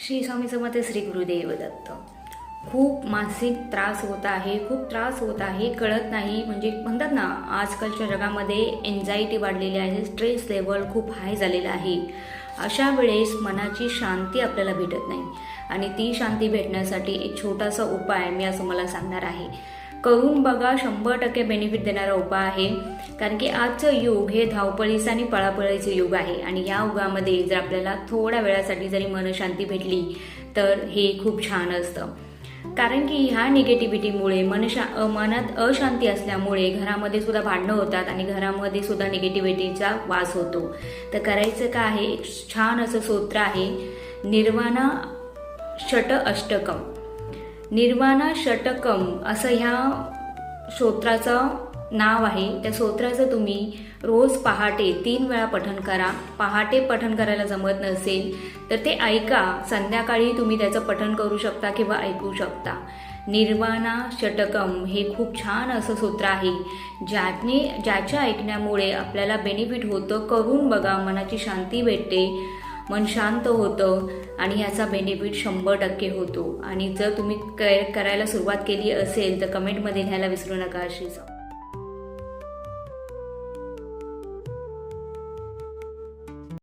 श्री स्वामी समर्थ, श्री गुरुदेव दत्त. खूप मानसिक त्रास होत आहे, खूप त्रास होत आहे, कळत नाही. म्हणजे म्हणतात ना, आजकालच्या जगामध्ये एन्झायटी वाढलेली आहे, स्ट्रेस लेवल खूप हाय झालेला आहे. अशा वेळेस मनाची शांती आपल्याला भेटत नाही आणि ती शांती भेटण्यासाठी एक छोटासा उपाय मी आज तुम्हाला सांगणार आहे. करून बघा, 100% बेनिफिट देणारा उपाय आहे. कारण की आजचं युग हे धावपळीचं आणि पळापळीचं युग आहे आणि या युगामध्ये जर आपल्याला थोड्या वेळासाठी जरी मनशांती भेटली तर हे खूप छान असतं. कारण की ह्या निगेटिव्हिटीमुळे मनात अशांती असल्यामुळे घरामध्ये सुद्धा भांडणं होतात आणि घरामध्ये सुद्धा निगेटिव्हिटीचा वास होतो. तर करायचं काय आहे, एक छान असं स्तोत्र आहे, निर्वाणा षट अष्टकम. निर्वाणा षटकम असं ह्या स्तोत्राचं नाव आहे. त्या स्तोत्राचं तुम्ही रोज पहाटे 3 वेळा पठण करा. पहाटे पठण करायला जमत नसेल तर ते ऐका, संध्याकाळी तुम्ही त्याचं पठण करू शकता किंवा ऐकू शकता. निर्वाणा षटकम हे खूप छान असं स्तोत्र आहे, ज्याच्या ऐकण्यामुळे आपल्याला बेनिफिट होतं. करून बघा, मनाची शांती भेटते, मन शांत होतं आणि याचा बेनिफिट 100% होतो. आणि जर तुम्ही करायला सुरुवात केली असेल तर कमेंटमध्ये लिहायला विसरू नका.